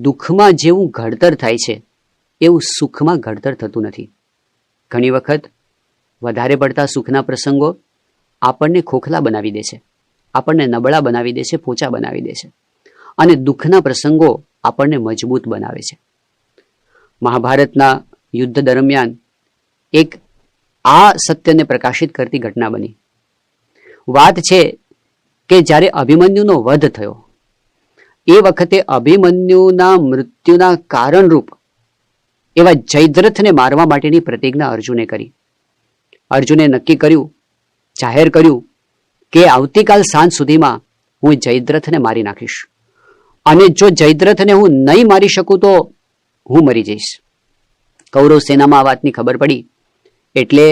દુઃખમાં જેવું ઘડતર થાય છે એવું સુખમાં ઘડતર થતું નથી. ઘણી વખત વધારે પડતા સુખના પ્રસંગો આપણને ખોખલા બનાવી દે છે, આપણને નબળા બનાવી દે છે, પોચા બનાવી દે છે, અને દુઃખના પ્રસંગો આપણને મજબૂત બનાવે છે. મહાભારતના યુદ્ધ દરમિયાન એક આ સત્યને પ્રકાશિત કરતી ઘટના બની. વાત છે કે જ્યારે અભિમન્યુનો વધ થયો એ વખતે અભિમન્યુના મૃત્યુના કારણરૂપ એવા જયદ્રથને મારવા માટેની પ્રતિજ્ઞા અર્જુને કરી. અર્જુને નક્કી કર્યું, જાહેર કર્યું કે આવતીકાલ સાંજ સુધીમાં હું જયદ્રથને મારી નાખીશ, અને જો જયદ્રથને હું નહીં મારી શકું તો હું મરી જઈશ. કૌરવ સેનામાં આ વાતની ખબર પડી એટલે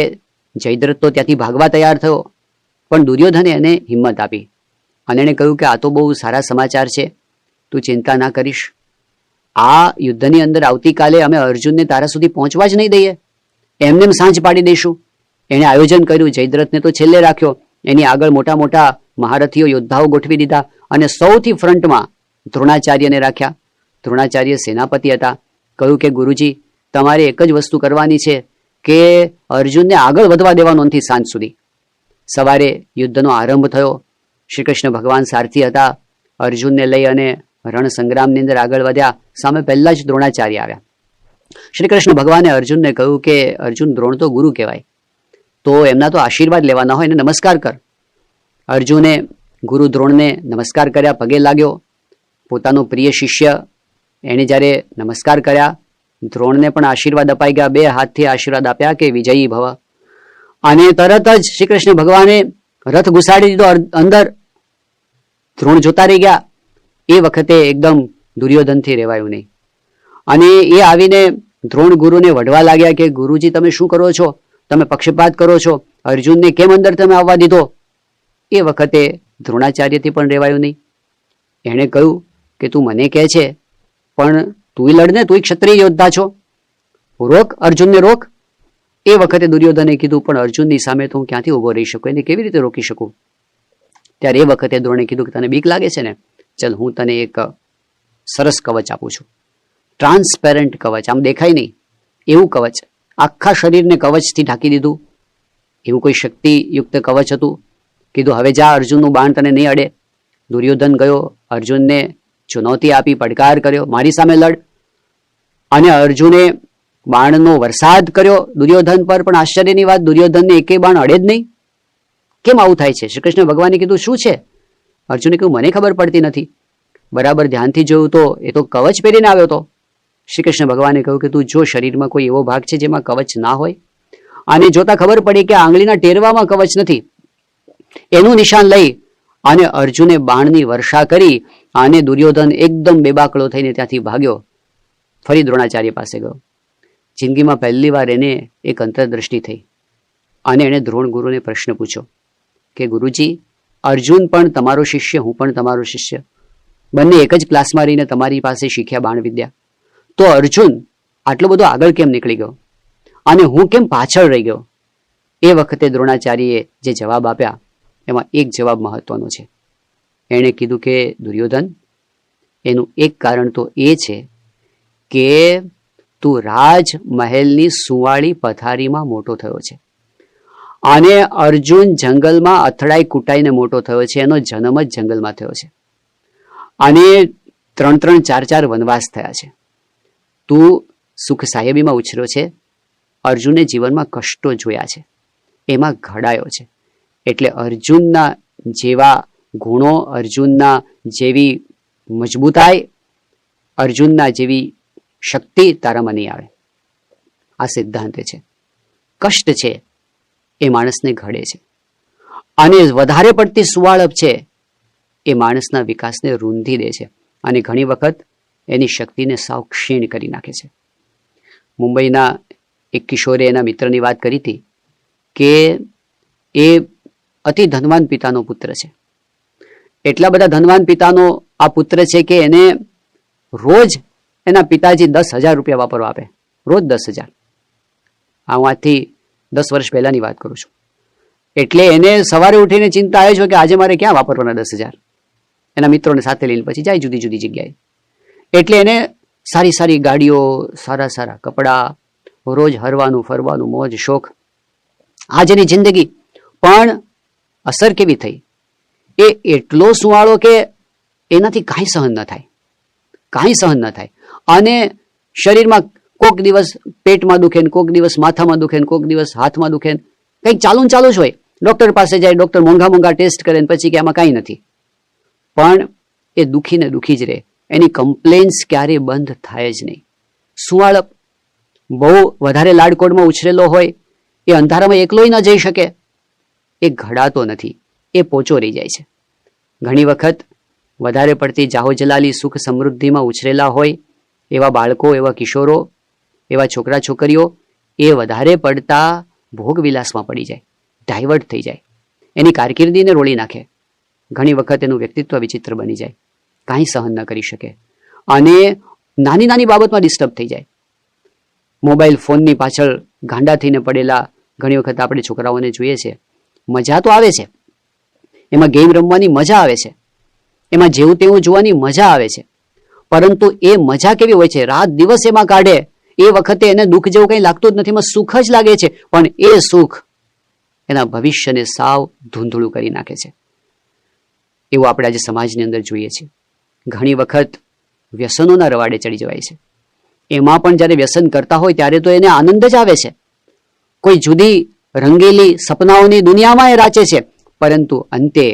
જયદ્રથ તો ત્યાંથી ભાગવા તૈયાર થયો, પણ દુર્યોધને એને હિંમત આપી અને એણે કહ્યું કે આ તો બહુ સારા સમાચાર છે, તું ચિંતા ના કરીશ. આ યુદ્ધની અંદર આવતીકાલે અમે અર્જુનને તારા સુધી પહોંચવા જ નહીં દઈએ, એમને સાંજ પાડી દઈશું. એણે આયોજન કર્યું. જયદ્રથને તો છેલ્લે રાખ્યો, એની આગળ મોટા મોટા મહારથીઓ યોદ્ધાઓ ગોઠવી દીધા અને સૌથી ફ્રન્ટમાં દ્રોણાચાર્યને રાખ્યા. દ્રોણાચાર્ય સેનાપતિ હતા. કહ્યું કે ગુરુજી, તમારે એક જ વસ્તુ કરવાની છે કે અર્જુનને આગળ વધવા દેવાનો નથી સાંજ સુધી. સવારે યુદ્ધનો આરંભ થયો. શ્રી કૃષ્ણ ભગવાન સારથી હતા. અર્જુનને લઈ અને રણ સંગ્રામની અંદર આગળ વધ્યા. સામે પહેલા જ દ્રોણાચાર્ય આવ્યા. શ્રી કૃષ્ણ ભગવાને અર્જુનને કહ્યું કે અર્જુન, દ્રોણ તો ગુરુ કહેવાય, તો એમના તો આશીર્વાદ લેવાના હોય, એને નમસ્કાર કર. અર્જુને ગુરુ દ્રોણને નમસ્કાર કર્યા, પગે લાગ્યો. પોતાનો પ્રિય શિષ્ય એણે જ્યારે નમસ્કાર કર્યા, દ્રોણને પણ આશીર્વાદ અપાઈ ગયા. બે હાથથી આશીર્વાદ આપ્યા કે વિજયી ભવ. અને તરત જ શ્રી કૃષ્ણ ભગવાને રથ ઘુસાડી દીધો અંદર. દ્રોણ જોતા રહી ગયા. એ વખતે એકદમ દુર્યોધનથી રહેવાયું નહીં, અને એ આવીને દ્રોણ ગુરુને વઢવા લાગ્યા કે ગુરુજી, તમે શું કરો છો? તમે પક્ષપાત કરો છો, અર્જુનને કેમ અંદર તમે આવવા દીધો? એ વખતે દ્રોણાચાર્યથી પણ રહેવાયું નહીં. એણે કહ્યું કે તું મને કહે છે, પણ તું લડને, તું ક્ષત્રિય યોદ્ધા છો, રોક અર્જુનને, રોક. એ વખતે દુર્યોધને કીધું, પણ અર્જુનની સામે તો હું ક્યાંથી ઊભો રહી શકું, એને કેવી રીતે રોકી શકું? ત્યારે એ વખતે દ્રોણે કીધું કે તને બીક લાગે છે ને, ચલ હું તને એક સરસ કવચ આપું છું. ટ્રાન્સપેરન્ટ કવચ, આમ દેખાય નહીં એવું કવચ. આખા શરીરને કવચથી ઢાંકી દીધું. એવું કોઈ શક્તિયુક્ત કવચ હતું. કીધું હવે જા, અર્જુનનું બાણ તને નહીં અડે. દુર્યોધન ગયો, અર્જુનને ચુનૌતી આપી, પડકાર કર્યો, મારી સામે લડ. અને અર્જુને બાણનો વરસાદ કર્યો દુર્યોધન પર, પણ આશ્ચર્યની વાત, દુર્યોધનને એકે બાણ અડે જ નહીં. કેમ આવું થાય છે? શ્રી કૃષ્ણ ભગવાને કીધું શું છે? અર્જુને કહ્યું મને ખબર પડતી નથી. બરાબર ધ્યાનથી જોયું તો એ તો કવચ પહેરીને આવ્યો હતો. શ્રી કૃષ્ણ ભગવાને કહ્યું કે તું જો શરીરમાં કોઈ એવો ભાગ છે જેમાં કવચ ના હોય. અને જોતા ખબર પડી કે આંગળીના ટેરવામાં કવચ નથી. એનું નિશાન લઈ અને અર્જુને બાણની વર્ષા કરી અને દુર્યોધન એકદમ બેબાકળો થઈને ત્યાંથી ભાગ્યો. ફરી દ્રોણાચાર્ય પાસે ગયો. જિંદગીમાં પહેલી વાર એને એક અંતરદ્રષ્ટિ થઈ અને એણે દ્રોણ ગુરુને પ્રશ્ન પૂછ્યો કે ગુરુજી, અર્જુન પણ તમારો શિષ્ય, હું પણ તમારો શિષ્ય, બંને એક જ ક્લાસમાં રહીને તમારી પાસે શીખ્યા બાણ વિદ્યા, તો અર્જુન આટલો બધો આગળ કેમ નીકળી ગયો અને હું કેમ પાછળ રહી ગયો? એ વખતે દ્રોણાચાર્યએ જે જવાબ આપ્યા એમાં એક જવાબ મહત્વનો છે. એણે કીધું કે દુર્યોધન, એનું એક કારણ તો એ છે કે તું રાજમહેલની સુંવાળી પથારીમાં મોટો થયો છે અને અર્જુન જંગલમાં અથડાઈ કૂટાઈને મોટો થયો છે. એનો જન્મ જ જંગલમાં થયો છે અને 3-3, 4-4 વનવાસ થયા છે. તું સુખ સાહેબીમાં ઉછર્યો છે. અર્જુને જીવનમાં કષ્ટો જોયા છે, એમાં ઘડાયો છે. એટલે અર્જુનના જેવા ગુણો, અર્જુનના જેવી મજબૂતાઈ, અર્જુનના જેવી શક્તિ તારામાં નહીં આવે. આ સિદ્ધાંત છે. કષ્ટ છે એ માણસને ઘડે છે અને વધારે પડતી સુવાળપ છે એ માણસના વિકાસને રૂંધી દે છે અને ઘણી વખત એની શક્તિને સાવ ક્ષીણ કરી નાખે છે. મુંબઈના એક કિશોરે એના મિત્રની વાત કરી હતી કે એ અતિ ધનવાન પિતાનો પુત્ર છે. એટલા બધા ધનવાન પિતાનો આ પુત્ર છે કે એને રોજ એના પિતાજી 10,000 રૂપિયા વાપરવા આપે, રોજ 10,000. હું આજથી 10 વર્ષ પહેલાની વાત કરું છું. એટલે એને સવારે ઉઠીને ચિંતા આવે છે કે આજે મારે ક્યાં વાપરવાના 10,000. એના મિત્રોને સાથે લઈને પછી જાય જુદી જુદી જગ્યાએ. એટલે એને સારી સારી ગાડીઓ, સારા સારા કપડાં, રોજ હરવાનું ફરવાનું, મોજ શોખ, આ જેની જિંદગી. પણ અસર કેવી થઈ? એ એટલો સુવાળો કે એનાથી કાંઈ સહન ન થાય, કાંઈ સહન ન થાય. અને શરીરમાં કોક દિવસ પેટમાં દુખે ને, કોક દિવસ માથામાં દુખે ને, કોક દિવસ હાથમાં દુખે ને, કંઈક ચાલુ જ હોય. ડૉક્ટર પાસે જાય, ડૉક્ટર મોંઘા મોંઘા ટેસ્ટ કરે ને પછી કે આમાં કાંઈ નથી. પણ એ દુખીને દુખી જ રહે, એની કમ્પ્લેન્સ ક્યારેય બંધ થાય જ નહીં. સુવાળ બહુ વધારે લાડકોડમાં ઉછરેલો હોય, એ અંધારામાં એકલોય ન જઈ શકે, એ ઘડાતો નથી, એ પોચો રહી જાય છે. ઘણી વખત વધારે પડતી જાહોજલાલી સુખ સમૃદ્ધિમાં ઉછરેલા હોય એવા બાળકો, એવા કિશોરો, એવા છોકરા છોકરીઓ એ વધારે પડતા ભોગવિલાસમાં પડી જાય, ડાયવર્ટ થઈ જાય, એની કારકિર્દીને રોળી નાખે. ઘણી વખત એનું વ્યક્તિત્વ વિચિત્ર બની જાય, કાંઈ સહન ન કરી શકે અને નાની નાની બાબતમાં ડિસ્ટર્બ થઈ જાય. મોબાઈલ ફોનની પાછળ ગાંડા થઈને પડેલા ઘણી વખત આપણે છોકરાઓને જોઈએ છે. મજા તો આવે છે, એમાં ગેમ રમવાની મજા આવે છે, એમાં જેવું તેવું જોવાની મજા આવે છે, પરંતુ એ મજા કેવી હોય છે? રાત દિવસ એમાં કાઢે, એ વખતે એને દુઃખ જેવું કંઈ લાગતું જ નથી, એમાં સુખ જ લાગે છે. પણ એ સુખ એના ભવિષ્યને સાવ ધૂંધળું કરી નાખે છે. એવું આપણે આજે સમાજની અંદર જોઈએ છીએ. ઘણી વખત વ્યસનોના રવાડે ચડી જવાય છે. એમાં પણ જ્યારે વ્યસન કરતા હોય ત્યારે તો એને આનંદ જ આવે છે, કોઈ જુદી રંગેલી સપનાઓની દુનિયામાં એ રાચે છે, પરંતુ અંતે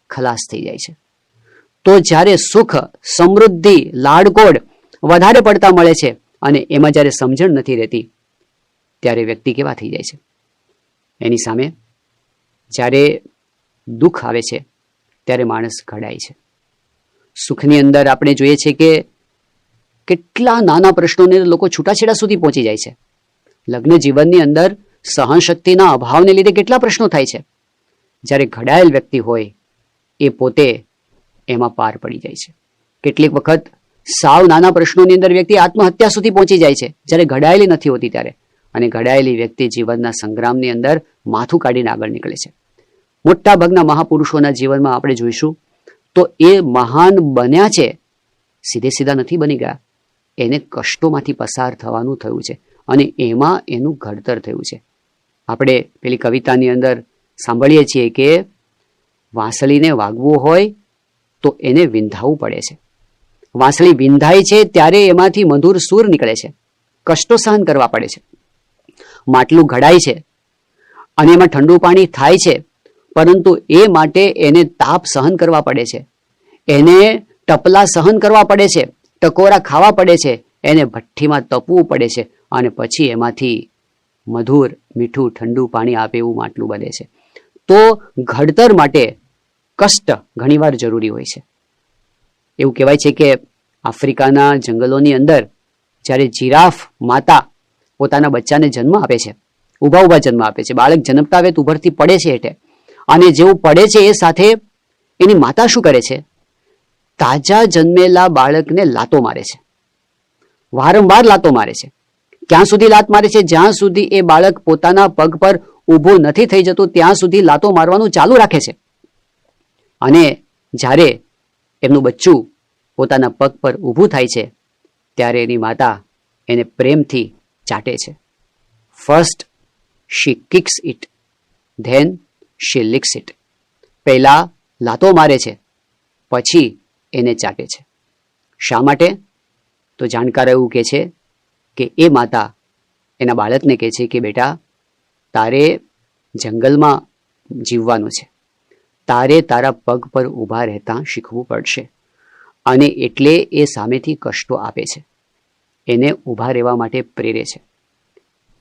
ખલાસ થઈ જાય છે. તો જ્યારે સુખ, સમૃદ્ધિ, લાડકોડ વધારે પડતા મળે છે અને એમાં જ્યારે સમજણ નથી રહેતી, ત્યારે વ્યક્તિ કેવા થઈ જાય છે? એની સામે જ્યારે દુઃખ આવે છે ત્યારે માણસ ઘડાય છે. સુખની અંદર આપણે જોઈએ છે કે કેટલા નાના પ્રશ્નોને લોકો છૂટાછેડા સુધી પહોંચી જાય છે. લગ્ન જીવનની અંદર સહનશક્તિના અભાવને લીધે કેટલા પ્રશ્નો થાય છે. જ્યારે ઘડાયેલ વ્યક્તિ હોય એ પોતે એમાં પાર પડી જાય છે. કેટલીક વખત સાવ નાના પ્રશ્નોની અંદર વ્યક્તિ આત્મહત્યા સુધી પહોંચી જાય છે, જ્યારે ઘડાયેલી નથી હોતી ત્યારે. અને ઘડાયેલી વ્યક્તિ જીવનના સંગ્રામની અંદર માથું કાઢીને આગળ નીકળે છે. મોટા ભાગના મહાપુરુષોના જીવનમાં આપણે જોઈશું તો એ મહાન બન્યા છે, સીધે સીધા નથી બની ગયા. એને કષ્ટોમાંથી પસાર થવાનું થયું છે અને એમાં એનું ઘડતર થયું છે. આપણે પેલી કવિતાની અંદર સાંભળીએ છીએ કે વાંસળીને વાગવું હોય તો એને વિંધાવવું પડે છે. વાંસળી વિંધાય છે ત્યારે એમાંથી મધુર સૂર નીકળે છે. કષ્ટો સહન કરવા પડે છે. માટલું ઘડાય છે અને એમાં ઠંડુ પાણી થાય છે, પરંતુ એ માટે એને તાપ સહન કરવા પડે છે, એને ટપલા સહન કરવા પડે છે, ટકોરા ખાવા પડે છે, એને ભઠ્ઠીમાં તપવું પડે છે અને પછી એમાંથી મધુર મીઠું ઠંડુ પાણી આપે એવું માટલું બને છે. તો ઘડતર માટે કષ્ટ ઘણીવાર જરૂરી હોય છે. એવું કહેવાય છે કે આફ્રિકાના જંગલોની અંદર જ્યારે જીરાફ માતા પોતાના બચ્ચાને જન્મ આપે છે, ઊભા ઊભા જન્મ આપે છે, બાળક જન્મતા આવે તો ઉભરથી પડે છે હેઠે, અને જેવું પડે છે એ સાથે એની માતા શું કરે છે? તાજા જન્મેલા બાળકને લાતો મારે છે, વારંવાર લાતો મારે છે. ક્યાં સુધી લાત મારે છે? જ્યાં સુધી એ બાળક પોતાના પગ પર ઊભું નથી થઈ જતું ત્યાં સુધી લાતો મારવાનું ચાલુ રાખે છે. અને જ્યારે એમનું બચ્ચું પોતાના પગ પર ઊભું થાય છે ત્યારે એની માતા એને પ્રેમથી ચાટે છે. First she kicks it, then she licks it. પહેલા લાતો મારે છે, પછી એને ચાટે છે. શા માટે? તો જાણકાર એવું કહે છે કે એ માતા એના બાળકને કહે છે કે બેટા, તારે જંગલમાં જીવવાનું છે, તારે તારા પગ પર ઊભા રહેતા શીખવું પડશે. અને એટલે એ સામેથી કષ્ટો આપે છે, એને ઊભા રહેવા માટે પ્રેરે છે.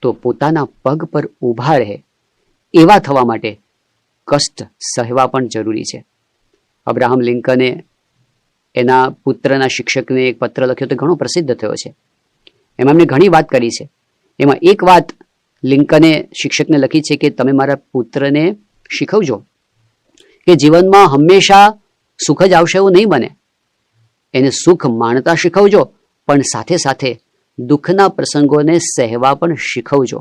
તો પોતાના પગ પર ઊભા રહે એવા થવા માટે કષ્ટ સહેવા પણ જરૂરી છે. અબ્રાહમ લિંકને એના પુત્રના શિક્ષકને એક પત્ર લખ્યો તો ઘણો પ્રસિદ્ધ થયો છે. એમાં એમણે ઘણી વાત કરી છે. એમાં એક વાત લિંકને શિક્ષકને લખી છે કે તમે મારા પુત્રને શીખવજો કે જીવનમાં હંમેશા સુખ જ આવશે એવું નહીં બને. એને સુખ માણતા શીખવજો, પણ સાથે સાથે દુઃખના પ્રસંગોને સહેવા પણ શીખવજો.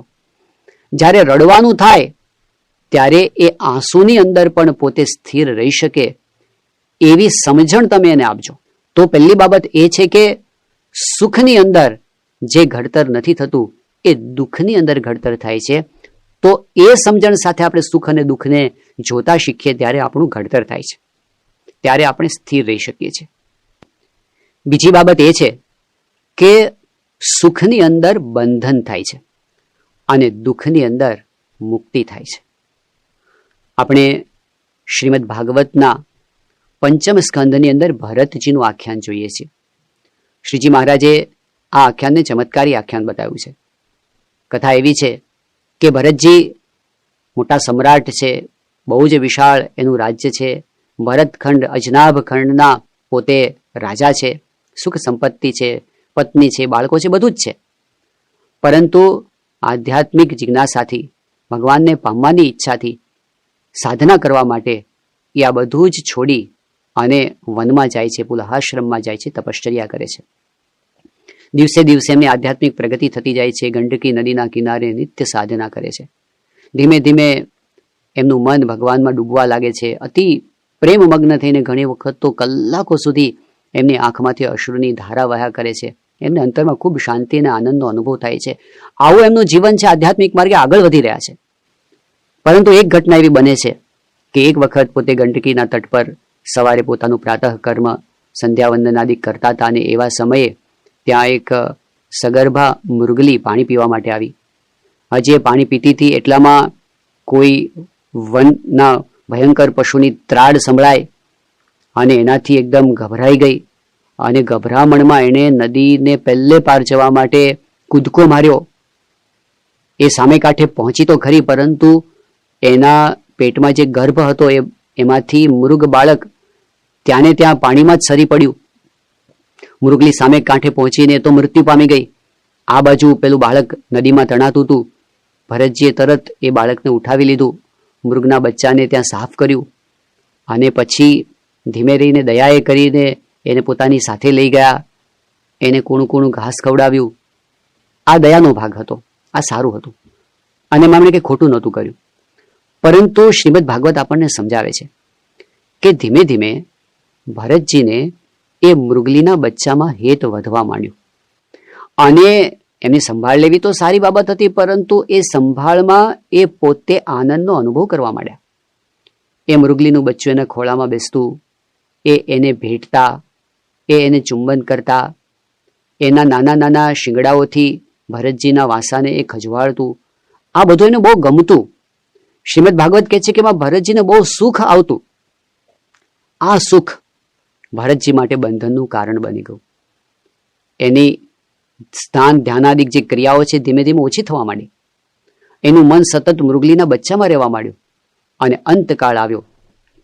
જ્યારે રડવાનું થાય ત્યારે એ આંસુની અંદર પણ પોતે સ્થિર રહી શકે એવી સમજણ તમે એને આપજો. તો પહેલી બાબત એ છે કે સુખની અંદર જે ઘડતર નથી થતું એ દુઃખની અંદર ઘડતર થાય છે. તો એ સમજણ સાથે આપણે સુખ અને દુઃખને જોતા શીખીએ ત્યારે આપણું ઘડતર થાય છે, ત્યારે આપણે સ્થિર રહી શકીએ છીએ. બીજી બાબત એ છે કે સુખની અંદર બંધન થાય છે અને દુઃખની અંદર મુક્તિ થાય છે. આપણે શ્રીમદ ભાગવતના પંચમ સ્કંદની અંદર ભરતજીનું આખ્યાન જોઈએ છીએ. શ્રીજી મહારાજે આ આખ્યાનને ચમત્કારી આખ્યાન બતાવ્યું છે. કથા એવી છે કે ભરતજી મોટા સમ્રાટ છે, બહુ જ વિશાળ એનું રાજ્ય છે. ભરતખંડ અજનાભ ખંડના પોતે રાજા છે, સુખ સંપત્તિ છે, પત્ની છે, બાળકો છે, બધું જ છે. પરંતુ આધ્યાત્મિક જિજ્ઞાસાથી, ભગવાનને પામવાની ઈચ્છાથી, સાધના કરવા માટે એ આ બધું જ છોડી અને વનમાં જાય છે, પુલહાશ્રમમાં જાય છે, તપશ્ચર્યા કરે છે. દિવસે દિવસે એમની આધ્યાત્મિક પ્રગતિ થતી જાય છે. ગંડકી નદીના કિનારે નિત્ય સાધના કરે છે. ધીમે ધીમે એમનું મન ભગવાનમાં ડૂબવા લાગે છે. અતિ પ્રેમમગ્ન થઈને ઘણી વખત તો કલાકો સુધી એમની આંખમાંથી અશ્રુની ધારા વહ્યા કરે છે. એમને અંતરમાં ખૂબ શાંતિ અને આનંદનો અનુભવ થાય છે. આવું એમનું જીવન છે, આધ્યાત્મિક માર્ગે આગળ વધી રહ્યા છે. પરંતુ એક ઘટના એવી બને છે કે એક વખત પોતે ગંડકીના તટ પર સવારે પોતાનું પ્રાતઃ કર્મ સંધ્યાવંદનાદિ કરતા હતા અને એવા સમયે ત્યાં એક સગર્ભા મૃગલી પાણી પીવા માટે આવી. હજી એ પાણી પીતી હતી એટલામાં કોઈ વનના ભયંકર પશુની ત્રાડ સંભળાય અને એનાથી એકદમ ગભરાઈ ગઈ અને ગભરામણમાં એણે નદીને પહેલે પાર જવા માટે કૂદકો માર્યો. એ સામે કાંઠે પહોંચી તો ખરી, પરંતુ એના પેટમાં જે ગર્ભ હતો એમાંથી મૃગ બાળક ત્યાં ને ત્યાં પાણીમાં જ સરી પડ્યું. મૃગલી સામે કાંઠે પહોંચીને તો મૃત્યુ પામી ગઈ. આ બાજુ પેલું બાળક નદીમાં તણાતું હતું. ભરતજીએ તરત એ બાળકને ઉઠાવી લીધું, મૃગના બચ્ચાને ત્યાં સાફ કર્યું અને પછી ધીમે રહીને દયાએ કરીને એને પોતાની સાથે લઈ ગયા. એને કૂણું કૂણું ઘાસ ખવડાવ્યું. આ દયાનો ભાગ હતો, આ સારું હતું અને એમણે કંઈ ખોટું નહોતું કર્યું. પરંતુ શ્રીમદ ભાગવત આપણને સમજાવે છે કે ધીમે ધીમે ભરતજીને એ મૃગલીના બચ્ચામાં હેત વધવા માંડ્યું અને એમની સંભાળ લેવી તો સારી બાબત હતી, પરંતુ એ સંભાળમાં એ પોતે આનંદનો અનુભવ કરવા માંડ્યા. એ મૃગલીનું બચ્ચું એના ખોળામાં બેસતું, એ એને ભેટતા, એ એને ચુંબન કરતા, એના નાના નાના શિંગડાઓથી ભરતજીના વાસાને એ ખજવાળતું. આ બધું એને બહુ ગમતું. શ્રીમદ ભાગવત કહે છે કે એમાં ભરતજીને બહુ સુખ આવતું. આ સુખ ભરતજી માટે બંધનનું કારણ બની ગયું. એની સ્નાન ધ્યાનાદિક જે ક્રિયાઓ છે ધીમે ધીમે ઓછી થવા માંડી. એનું મન સતત મૃગલીના બચ્ચામાં રહેવા માંડ્યું અને અંતકાળ આવ્યો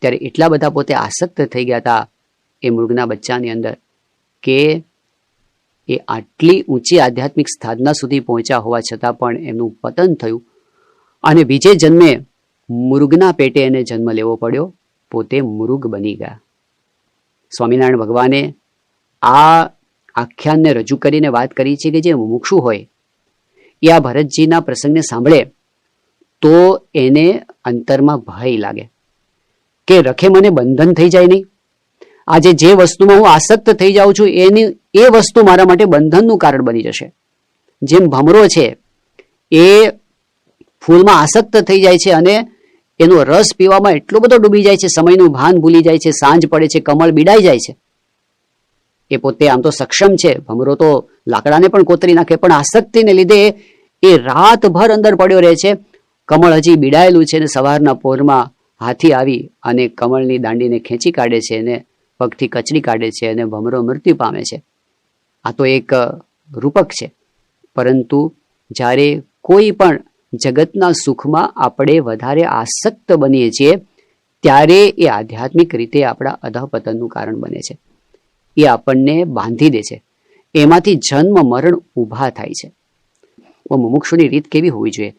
ત્યારે એટલા બધા પોતે આસક્ત થઈ ગયા હતા એ મૃગના બચ્ચાની અંદર કે એ આટલી ઊંચી આધ્યાત્મિક સાધના સુધી પહોંચ્યા હોવા છતાં પણ એમનું પતન થયું અને બીજે જન્મે મૃગના પેટે એને જન્મ લેવો પડ્યો. પોતે મૃગ બની ગયા. સ્વામિનારાયણ ભગવાને આ આખ્યાનને રજૂ કરીને વાત કરી છે કે જે મુમુક્ષુ હોય એ આ ભરતજીના પ્રસંગને સાંભળે તો એને અંતરમાં ભય લાગે કે રખે મને બંધન થઈ જાય નહીં. આજે જે વસ્તુમાં હું આસક્ત થઈ જાઉં છું એ વસ્તુ મારા માટે બંધનનું કારણ બની જશે. જેમ ભમરો છે એ ફૂલમાં આસક્ત થઈ જાય છે અને એનો રસ પીવામાં એટલો બધો ડૂબી જાય છે, સમયનું ભાન ભૂલી જાય છે, સાંજ પડે છે, કમળ બીડાઈ જાય છે. એ પોતે આમ તો સક્ષમ છે, ભમરો તો લાકડાને પણ કોતરી નાખે, પણ આસક્તિને લીધે એ રાતભર અંદર પડ્યો રહે છે. કમળ હજી બીડાયેલું છે અને સવારના પોરમાં હાથી આવી અને કમળની દાંડીને ખેંચી કાઢે છે અને પગથી કચડી કાઢે છે અને ભમરો મૃત્યુ પામે છે. આ તો એક રૂપક છે. પરંતુ જ્યારે કોઈ પણ જગતના સુખમાં આપણે વધારે આસક્ત બનીએ છીએ ત્યારે એ આધ્યાત્મિક રીતે આપણા અધઃપતનનું કારણ બને છે. એ આપણને બાંધી દે છે. એમાંથી જન્મ મરણ ઊભા થાય છે. મુમુક્ષુની રીત કેવી હોવી જોઈએ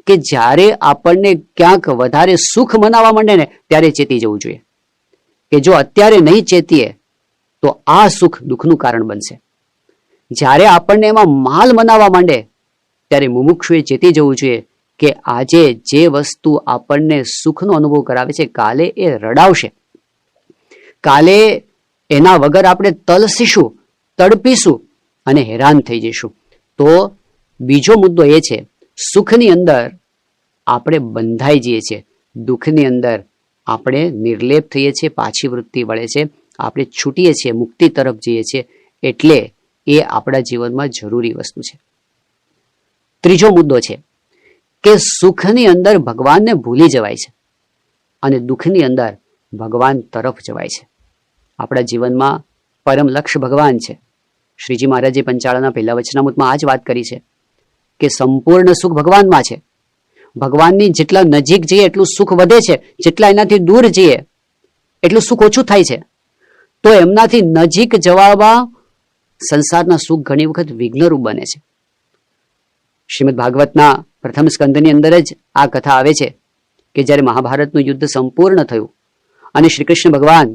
કે જ્યારે આપણને ક્યાંક વધારે સુખ મનાવવા માંડે ને ત્યારે ચેતી જવું જોઈએ કે જો અત્યારે નહીં ચેતીએ તો આ સુખ દુઃખનું કારણ બનશે. જ્યારે આપણને એમાં માલ મનાવવા માંડે ત્યારે મુમુક્ષુએ ચેતી જવું જોઈએ કે આજે જે વસ્તુ આપણને સુખનો અનુભવ કરાવે છે કાલે એ રડાવશે, કાલે એના વગર આપણે તલસીશું, તડપીશું અને હેરાન થઈ જઈશું. તો બીજો મુદ્દો એ છે, સુખની અંદર આપણે બંધાઈ જઈએ છીએ, દુઃખની અંદર આપણે નિર્લેપ થઈએ છીએ, પાછી વૃત્તિ વળે છે, આપણે છૂટીએ છીએ, મુક્તિ તરફ જઈએ છીએ. એટલે એ આપણા જીવનમાં જરૂરી વસ્તુ છે. ત્રીજો મુદ્દો છે કે સુખની અંદર ભગવાનને ભૂલી જવાય છે અને દુઃખની અંદર ભગવાન તરફ જવાય છે. આપણા જીવનમાં પરમ લક્ષ્ય ભગવાન છે. શ્રીજી મહારાજે પંચાળાના પહેલા વચનામૃતમાં આ જ વાત કરી છે કે સંપૂર્ણ સુખ ભગવાનમાં છે. ભગવાનની જેટલા નજીક જઈએ એટલું સુખ વધે છે, જેટલા એનાથી દૂર જઈએ એટલું સુખ ઓછું થાય છે. તો એમનાથી નજીક જવામાં સંસારના સુખ ઘણી વખત વિઘ્નરૂપ બને છે. શ્રીમદ ભાગવતના પ્રથમ સ્કંદની અંદર જ આ કથા આવે છે કે જ્યારે મહાભારતનું યુદ્ધ સંપૂર્ણ થયું અને શ્રી કૃષ્ણ ભગવાન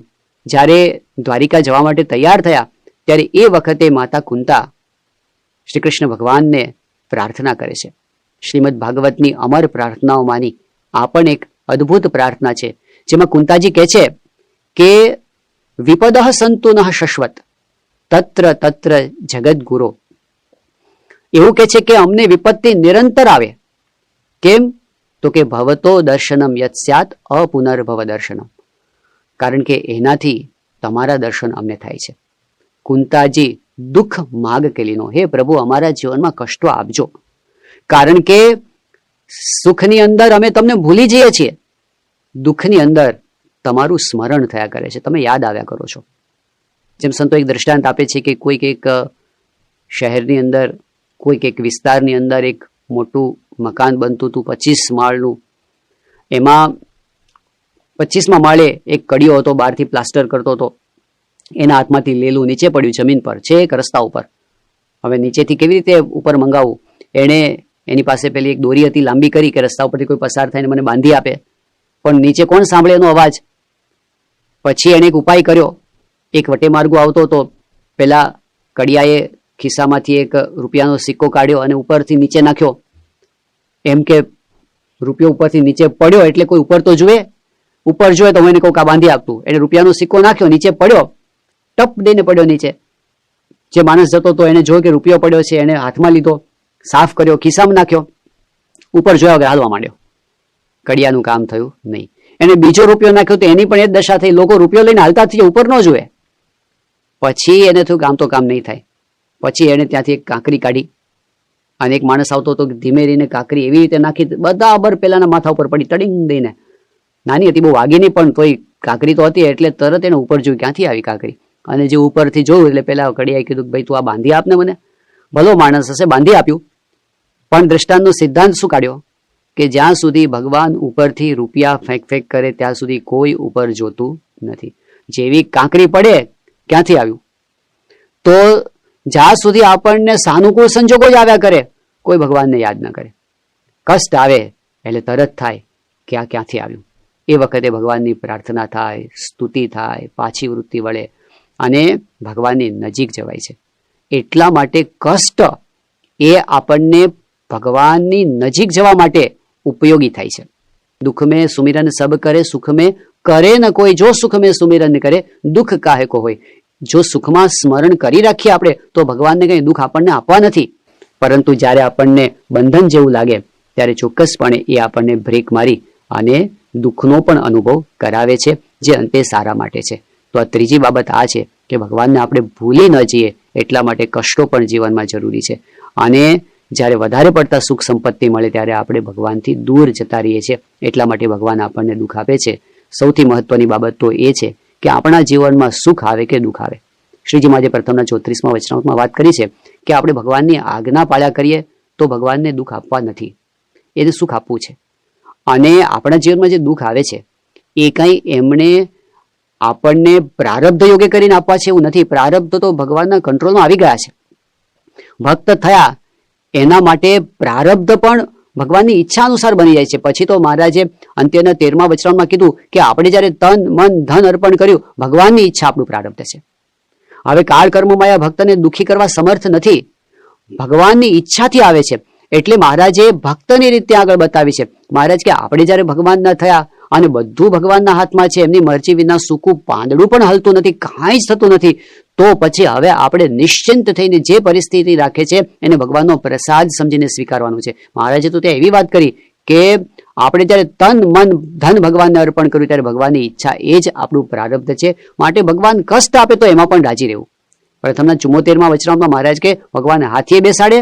જ્યારે દ્વારિકા જવા માટે તૈયાર થયા, ત્યારે એ વખતે માતા કુંતા શ્રી કૃષ્ણ ભગવાનને પ્રાર્થના કરે છે. શ્રીમદ ભાગવતની અમર પ્રાર્થનાઓમાંની આ પણ એક અદ્ભુત પ્રાર્થના છે, જેમાં કુંતાજી કહે છે કે વિપદઃ સંતુ નઃ શશ્વત તત્ર તત્ર જગદગુરો. એવું કહે છે કે અમને વિપત્તિ નિરંતર આવે. કેમ? તો કે ભવતો દર્શનમ યત સ્યાત અપુનર્ભવ દર્શનમ. કારણ કે એનાથી તમારા દર્શન અમને થાય છે. કુંતાજી દુઃખ માગ કેલીનો, હે પ્રભુ અમારા જીવનમાં કષ્ટો આપજો, કારણ કે સુખની અંદર અમે તમને ભૂલી જઈએ છીએ, દુઃખની અંદર તમારું સ્મરણ થયા કરે છે, તમે યાદ આવ્યા કરો છો. જેમ સંતો એક દ્રષ્ટાંત આપે છે કે કોઈક એક શહેરની અંદર, કોઈક એક વિસ્તારની અંદર એક મોટું મકાન બનતું હતું 25 માળનું. એમાં 25મા માળે એક કડિયો હતો, બહારથી પ્લાસ્ટર કરતો હતો. એના હાથમાંથી લેલું નીચે પડ્યું જમીન પર, છે એક રસ્તા ઉપર. હવે નીચેથી કેવી રીતે ઉપર મંગાવવું? એણે એની પાસે પેલી એક દોરી હતી લાંબી કરી કે રસ્તા ઉપરથી કોઈ પસાર થઈને મને બાંધી આપે, પણ નીચે કોણ સાંભળે એનો અવાજ? પછી એણે એક ઉપાય કર્યો. એક વટે માર્ગો આવતો હતો, પેલા કડિયાએ ખિસ્સામાંથી એક રૂપિયાનો સિક્કો કાઢ્યો અને ઉપરથી નીચે નાખ્યો. એમ કે રૂપિયો ઉપરથી નીચે પડ્યો એટલે કોઈ ઉપર તો જુએ, ઉપર જોઈએ તો હું એને કહું કે બાંધી આપતું. એને રૂપિયાનો સિક્કો નાખ્યો, નીચે પડ્યો, ટપ દઈને પડ્યો નીચે. જે માણસ જતો હતો એને જોયો કે રૂપિયો પડ્યો છે, એને હાથમાં લીધો, સાફ કર્યો, ખિસ્સામાં નાખ્યો, ઉપર જોયા વગર હાલવા માંડ્યો. કડિયાનું કામ થયું નહીં. એને બીજો રૂપિયો નાખ્યો તો એની પણ એ દશા થઈ, લોકો રૂપિયો લઈને હાલતા થઈ ઉપર ન જુએ. પછી એને થયું કામ તો કામ નહીં થાય. પછી એને ત્યાંથી એક કાંકરી કાઢી અને એક માણસ આવતો હતો, ધીમે રહીને કાંકરી એવી રીતે નાખી, બરાબર પેલાના માથા ઉપર પડી ટડિંગ દઈને. નાની હતી, બહુ વાગી નહીં, પણ તોય કાંકરી તો હતી એટલે તરત એને ઉપર જોયું, ક્યાંથી આવી કાંકરી. અને જે ઉપરથી જોયું એટલે પેલા કડિયાએ કીધું કે ભાઈ તું આ બાંધી આપને મને. ભલો માણસ હશે, બાંધી આપ્યું. પણ દ્રષ્ટાંતનો સિદ્ધાંત શું કાઢ્યો કે જ્યાં સુધી ભગવાન ઉપરથી રૂપિયા ફેંક ફેંક કરે ત્યાં સુધી કોઈ ઉપર જોતું નથી. જેવી કાંકરી પડે ક્યાંથી આવ્યું? તો જ્યાં સુધી આપણને સાનુકૂળ સંજોગો જ આવ્યા કરે, કોઈ ભગવાનને યાદ ન કરે. કષ્ટ આવે એટલે તરત થાય કે આ ક્યાંથી આવ્યું. એ વખતે ભગવાનની પ્રાર્થના થાય, સ્તુતિ થાય, પાછી વૃત્તિ વળે અને ભગવાનની નજીક જવાય છે. એટલા માટે કષ્ટ એ આપણને ભગવાનની નજીક જવા માટે ઉપયોગી થાય છે. દુઃખ મેં સુમિરન સબ કરે, સુખ મેં કરે ન કોઈ, જો સુખ મેં સુમિરન કરે દુઃખ કાહે કો હોય. જો સુખમાં સ્મરણ કરી રાખીએ આપણે તો ભગવાનને કંઈ દુઃખ આપણને આપવા નથી. પરંતુ જ્યારે આપણને બંધન જેવું લાગે ત્યારે ચોક્કસપણે એ આપણને બ્રેક મારી અને દુઃખનો પણ અનુભવ કરાવે છે, જે અંતે સારા માટે છે. તો આ ત્રીજી બાબત આ છે કે ભગવાનને આપણે ભૂલી ન જઈએ, એટલા માટે કષ્ટો પણ જીવનમાં જરૂરી છે. અને જ્યારે વધારે પડતા સુખ સંપત્તિ મળે ત્યારે આપણે ભગવાનથી દૂર જતા રહીએ છીએ. એટલા માટે ભગવાન આપણને દુઃખ આપે છે. સૌથી મહત્વની બાબત તો એ છે કે આપણા જીવનમાં સુખ આવે કે દુઃખ આવે. શ્રીજી મહારાજે પ્રથમના 34મા વચનામૃતમાં વાત કરી છે કે આપણે ભગવાનની આજ્ઞા પાળ્યા કરીએ તો ભગવાનને દુઃખ આપવા નથી, એને સુખ આપવું છે. અને આપણા જીવનમાં જે દુઃખ આવે છે એ કંઈ એમણે આપણને પ્રારબ્ધ યોગે કરીને આપવા છે એવું નથી. પ્રારબ્ધ તો ભગવાનના કંટ્રોલમાં આવી ગયા છે. ભક્ત થયા એના માટે પ્રારબ્ધ પણ ભગવાનની ઈચ્છા અનુસાર બની જાય છે. પછી તો મહારાજે અંત્યના 13મા વચનામૃતમાં કીધું કે આપણે જ્યારે તન મન ધન અર્પણ કર્યું, ભગવાનની ઈચ્છા આપણું પ્રારબ્ધ છે. હવે કાળ કર્મ માયા ભક્તને દુઃખી કરવા સમર્થ નથી, ભગવાનની ઈચ્છાથી આવે છે. એટલે મહારાજે ભક્તની રીતે આગળ બતાવી છે. મહારાજ કે આપણે જ્યારે ભગવાન ન થયા અને બધું ભગવાનના હાથમાં છે, એમની મરજી વિના સૂકું પાંદડું પણ હલતું નથી, કાંઈ જ થતું નથી, તો પછી હવે આપણે નિશ્ચિંત થઈને જે પરિસ્થિતિ રાખે છે એને ભગવાનનો પ્રસાદ સમજીને સ્વીકારવાનું છે. મહારાજે તો ત્યાં એવી વાત કરી કે આપણે જ્યારે તન મન ધન ભગવાનને અર્પણ કર્યું ત્યારે ભગવાનની ઈચ્છા એ જ આપણું પ્રારબ્ધ છે, માટે ભગવાન કષ્ટ આપે તો એમાં પણ રાજી રહેવું. પ્રથમના 74માં વચનામૃતમાં મહારાજ કે ભગવાન હાથીએ બેસાડે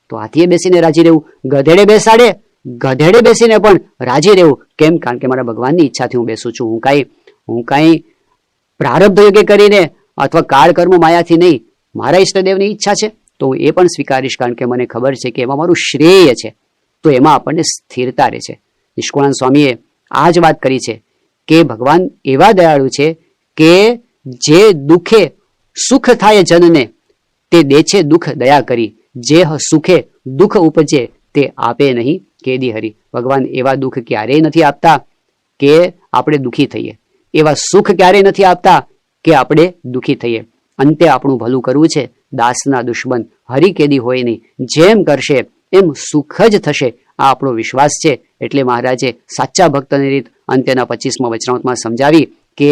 તો હાથીએ બેસીને રાજી રહેવું, ગધેડે બેસાડે ગધેડે બેસીને પણ રાજી રહેવું. કેમ? કારણ કે મારા ભગવાનની ઈચ્છાથી હું બેસું છું. હું કાંઈ પ્રારબ્ધ યોગ્ય કરીને અથવા કાળ કર્મ માયાથી નહીં, મારા ઈષ્ટદેવની ઈચ્છા છે તો હું એ પણ સ્વીકારીશ, કારણ કે મને ખબર છે કે એમાં મારું શ્રેય છે. તો એમાં આપણને સ્થિરતા રહે છે. નિષ્કુળાનંદ સ્વામીએ આ જ વાત કરી છે કે ભગવાન એવા દયાળુ છે કે જે દુઃખે સુખ થાય જનને તે દે છે દુઃખ દયા કરી, જે સુખે દુઃખ ઉપજે તે આપે નહીં કેદી હરી. ભગવાન એવા દુઃખ ક્યારેય નથી આપતા કે આપણે દુઃખી થઈએ, એવા સુખ ક્યારેય નથી આપતા કે આપણે દુઃખી થઈએ. અંતે આપણું ભલું કરવું છે, દાસના દુશ્મન હરિ કેદી હોય નહીં, જેમ કરશે એમ સુખ જ થશે, આ આપણો વિશ્વાસ છે. એટલે મહારાજે સાચા ભક્તની રીત અંત્યના 25મા વચનામૃતમાં સમજાવી કે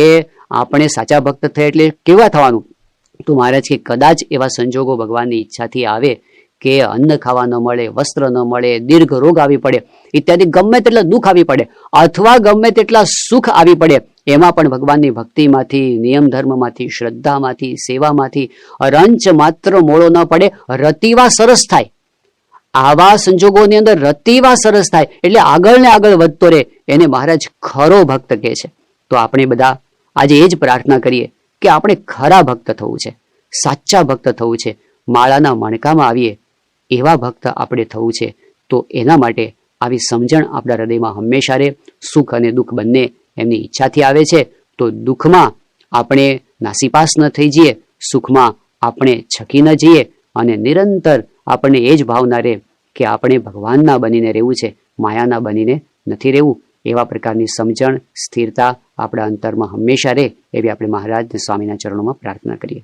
આપણે સાચા ભક્ત થયા એટલે કેવા થવાનું. તો મહારાજ કે કદાચ એવા સંજોગો ભગવાનની ઈચ્છાથી આવે કે અન્ન ખાવા ન મળે, વસ્ત્ર ન મળે, દીર્ઘ રોગ આવી પડે ઇત્યાદિ, ગમે તેટલા દુઃખ આવી પડે અથવા ગમે તેટલા સુખ આવી પડે, એમાં પણ ભગવાનની ભક્તિમાંથી, નિયમ ધર્મમાંથી, શ્રદ્ધામાંથી, સેવામાંથી રંચ માત્ર મોળો ન પડે, રતિવા સરસ થાય. આવા સંજોગોની અંદર રતિવા સરસ થાય એટલે આગળ ને આગળ વધતો રહે, એને મહારાજ ખરો ભક્ત કહે છે. તો આપણે બધા આજે એ જ પ્રાર્થના કરીએ કે આપણે ખરા ભક્ત થવું છે, સાચા ભક્ત થવું છે, માળાના મણકામાં આવીએ એવા ભક્ત આપણે થવું છે. તો એના માટે આવી સમજણ આપણા હૃદયમાં હંમેશા રહે. સુખ અને દુઃખ બંને એમની ઈચ્છાથી આવે છે, તો દુઃખમાં આપણે નાસીપાસ ન થઈ જઈએ, સુખમાં આપણે છકી ન જઈએ, અને નિરંતર આપણને એ જ ભાવના રહે કે આપણે ભગવાનના બનીને રહેવું છે, માયાના બનીને નથી રહેવું. એવા પ્રકારની સમજણ, સ્થિરતા આપણા અંતરમાં હંમેશા રહે એવી આપણે મહારાજ સ્વામીના ચરણોમાં પ્રાર્થના કરીએ.